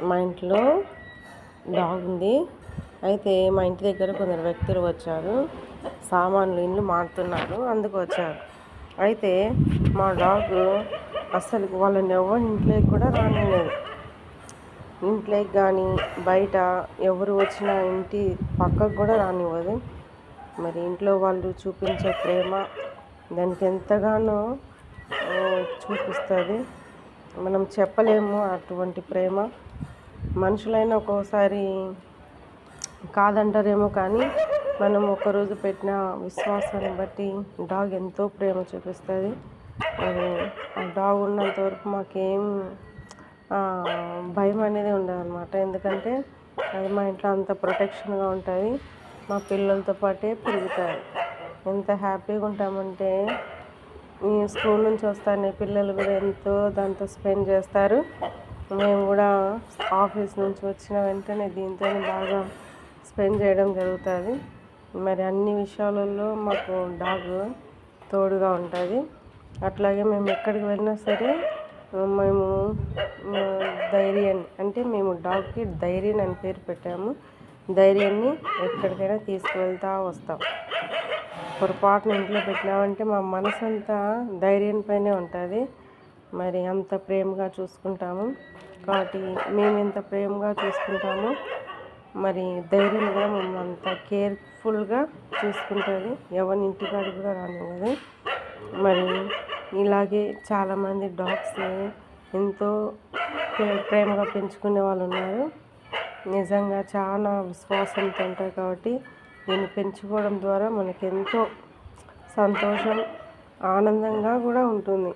మా ఇంట్లో డాగ్ ఉంది. అయితే మా ఇంటి దగ్గర కొందరు వ్యక్తులు వచ్చారు. సామాన్లు ఇల్లు మారుతున్నారు, అందుకు వచ్చారు. అయితే మా డాగ్ అస్సలు వాళ్ళని ఎవరు ఇంట్లోకి కూడా రానివ్వలేదు. ఇంట్లోకి కానీ బయట ఎవరు వచ్చినా ఇంటి పక్కకు కూడా రానివ్వదు. మరి ఇంట్లో వాళ్ళు చూపించే ప్రేమ దానికి ఎంతగానో చూపిస్తుంది. మనం చెప్పలేము అటువంటి ప్రేమ. మనుషులైనా ఒక్కోసారి కాదంటారేమో, కానీ మనం ఒకరోజు పెట్టిన విశ్వాసాన్ని బట్టి డాగ్ ఎంతో ప్రేమ చూపిస్తుంది. మరి ఆ డాగ్ ఉన్నంత వరకు మాకేం భయం అనేది ఉండదన్నమాట. ఎందుకంటే అది మా ఇంట్లో అంత ప్రొటెక్షన్గా ఉంటుంది. మా పిల్లలతో పాటే పెరుగుతారు. ఎంత హ్యాపీగా ఉంటామంటే స్కూల్ నుంచి వస్తానే పిల్లలు కూడా ఎంతో దాంతో స్పెండ్ చేస్తారు. మేము కూడా ఆఫీస్ నుంచి వచ్చిన వెంటనే దీంతో బాగా స్పెండ్ చేయడం జరుగుతుంది. మరి అన్ని విషయాలలో మాకు డాగ్ తోడుగా ఉంటుంది. అట్లాగే మేము ఎక్కడికి వెళ్ళినా సరే మేము ధైర్యాన్ని, అంటే మేము డాగ్కి ధైర్యం అని పేరు పెట్టాము. ధైర్యాన్ని ఎక్కడికైనా తీసుకువెళ్తూ వస్తాం. పొరపాటున ఇంట్లో పెట్టినామంటే మా మనసు అంతా ధైర్యం పైనే ఉంటుంది. మరి అంత ప్రేమగా చూసుకుంటాము. కాబట్టి మేము ఎంత ప్రేమగా చూసుకుంటామో మరి ధైర్యం కూడా మేము అంత కేర్ఫుల్గా చూసుకుంటుంది. ఎవరిని ఇంటికాడికి కూడా రానివ్వదు. మరి ఇలాగే చాలామంది డాగ్స్ని ఎంతో ప్రేమగా పెంచుకునే వాళ్ళు ఉన్నారు. నిజంగా చాలా విశ్వాసంతో ఉంటాయి. కాబట్టి దీన్ని పెంచుకోవడం ద్వారా మనకెంతో సంతోషం, ఆనందంగా కూడా ఉంటుంది.